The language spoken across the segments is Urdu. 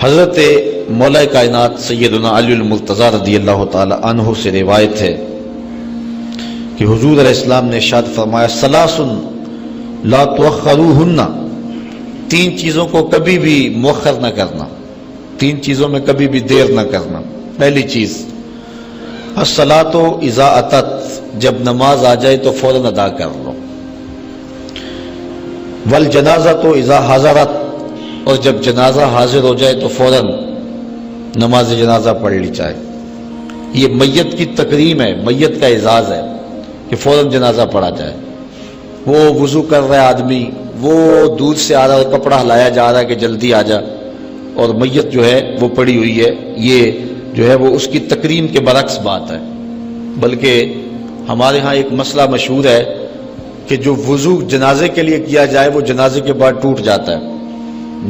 حضرت مولا کائنات سیدنا علی المرتضیٰ رضی اللہ تعالی عنہ سے روایت ہے کہ حضور علیہ السلام نے ارشاد فرمایا ثلاث لا تؤخروہن، تین چیزوں کو کبھی بھی مؤخر نہ کرنا، تین چیزوں میں کبھی بھی دیر نہ کرنا۔ پہلی چیز الصلاۃ اذا اتت، جب نماز آ جائے تو فوراً ادا کر لو۔ والجنازۃ اذا حضرت، اور جب جنازہ حاضر ہو جائے تو فوراً نماز جنازہ پڑھ لی جائے۔ یہ میت کی تکریم ہے، میت کا اعزاز ہے کہ فوراً جنازہ پڑھا جائے۔ وہ وضو کر رہا ہے آدمی، وہ دور سے آ رہا ہے، کپڑا ہلایا جا رہا ہے کہ جلدی آ جا، اور میت جو ہے وہ پڑی ہوئی ہے، یہ جو ہے وہ اس کی تکریم کے برعکس بات ہے۔ بلکہ ہمارے ہاں ایک مسئلہ مشہور ہے کہ جو وضو جنازے کے لیے کیا جائے وہ جنازے کے بعد ٹوٹ جاتا ہے،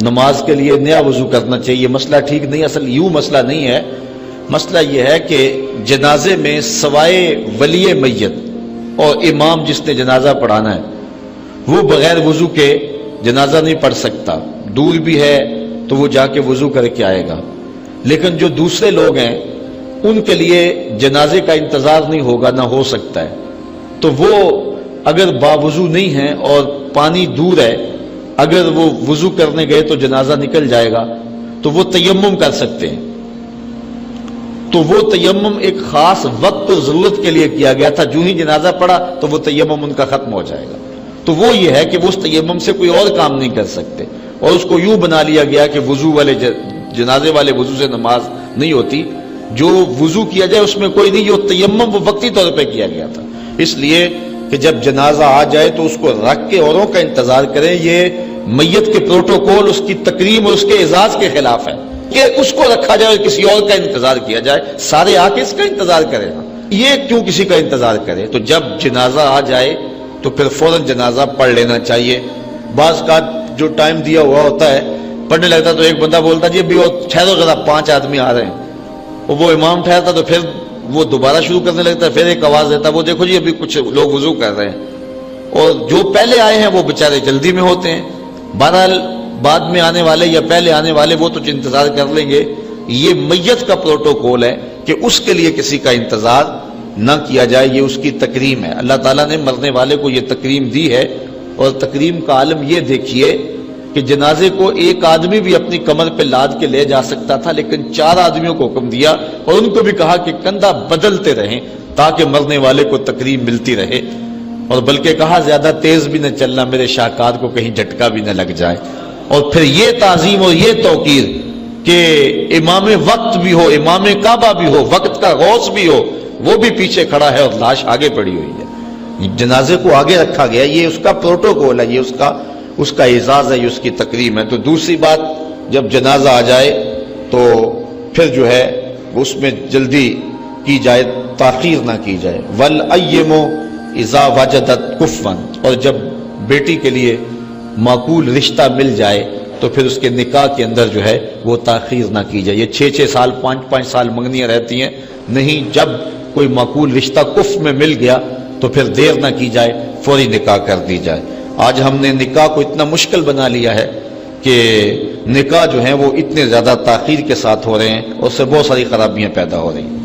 نماز کے لیے نیا وضو کرنا چاہیے۔ یہ مسئلہ ٹھیک نہیں، اصل یوں مسئلہ نہیں ہے۔ مسئلہ یہ ہے کہ جنازے میں سوائے ولی میت اور امام جس نے جنازہ پڑھانا ہے وہ بغیر وضو کے جنازہ نہیں پڑھ سکتا، دور بھی ہے تو وہ جا کے وضو کر کے آئے گا۔ لیکن جو دوسرے لوگ ہیں ان کے لیے جنازے کا انتظار نہیں ہوگا، نہ ہو سکتا ہے، تو وہ اگر باوضو نہیں ہیں اور پانی دور ہے، اگر وہ وضو کرنے گئے تو جنازہ نکل جائے گا تو وہ تیمم کر سکتے ہیں۔ تو وہ تیمم ایک خاص وقت اور ضرورت کے لیے کیا گیا تھا، جو ہی جنازہ پڑا تو وہ تیمم ان کا ختم ہو جائے گا۔ تو وہ یہ ہے کہ وہ اس تیمم سے کوئی اور کام نہیں کر سکتے، اور اس کو یوں بنا لیا گیا کہ وضو والے جنازے والے وضو سے نماز نہیں ہوتی، جو وضو کیا جائے اس میں کوئی نہیں، جو تیمم وہ وقتی طور پہ کیا گیا تھا۔ اس لیے کہ جب جنازہ آ جائے تو اس کو رکھ کے اوروں کا انتظار کریں، یہ میت کے پروٹوکول، اس کی تکریم اور اس کے اعزاز کے خلاف ہے کہ اس کو رکھا جائے اور کسی اور کا انتظار کیا جائے، سارے آ کے اس کا انتظار کریں، یہ کیوں کسی کا انتظار کرے؟ تو جب جنازہ آ جائے تو پھر فوراً جنازہ پڑھ لینا چاہیے۔ بعض کا جو ٹائم دیا ہوا ہوتا ہے پڑھنے لگتا تو ایک بندہ بولتا جی ابھی وہ ٹھہرو ذرا 5 آدمی آ رہے ہیں، اور وہ امام ٹھہرتا تو پھر وہ دوبارہ شروع کرنے لگتا ہے، پھر ایک آواز دیتا وہ دیکھو جی ابھی کچھ لوگ وضو کر رہے ہیں، اور جو پہلے آئے ہیں وہ بےچارے جلدی میں ہوتے ہیں۔ بہرحال بعد میں آنے والے یا پہلے آنے والے وہ تو انتظار کر لیں گے۔ یہ میت کا پروٹوکول ہے کہ اس کے لیے کسی کا انتظار نہ کیا جائے، یہ اس کی تکریم ہے۔ اللہ تعالیٰ نے مرنے والے کو یہ تکریم دی ہے، اور تکریم کا عالم یہ دیکھیے کہ جنازے کو ایک آدمی بھی اپنی کمر پہ لاد کے لے جا سکتا تھا، لیکن 4 آدمیوں کو حکم دیا اور ان کو بھی کہا کہ کندھا بدلتے رہیں تاکہ مرنے والے کو تکریم ملتی رہے، اور بلکہ کہا زیادہ تیز بھی نہ چلنا، میرے شاہکار کو کہیں جھٹکا بھی نہ لگ جائے۔ اور پھر یہ تعظیم اور یہ توقیر کہ امام وقت بھی ہو، امام کعبہ بھی ہو، وقت کا غوث بھی ہو، وہ بھی پیچھے کھڑا ہے اور لاش آگے پڑی ہوئی ہے، جنازے کو آگے رکھا گیا، یہ اس کا پروٹوکول ہے، یہ اس کا اعزاز ہے، یہ اس کی تکریم ہے۔ تو دوسری بات، جب جنازہ آ جائے تو پھر جو ہے اس میں جلدی کی جائے، تاخیر نہ کی جائے۔ والایم اذا وجدت کفوا، اور جب بیٹی کے لیے معقول رشتہ مل جائے تو پھر اس کے نکاح کے اندر جو ہے وہ تاخیر نہ کی جائے۔ یہ 6 سال 5 سال منگنیاں رہتی ہیں، نہیں، جب کوئی معقول رشتہ کف میں مل گیا تو پھر دیر نہ کی جائے، فوری نکاح کر دی جائے۔ آج ہم نے نکاح کو اتنا مشکل بنا لیا ہے کہ نکاح جو ہیں وہ اتنے زیادہ تاخیر کے ساتھ ہو رہے ہیں، اور اس سے بہت ساری خرابیاں پیدا ہو رہی ہیں۔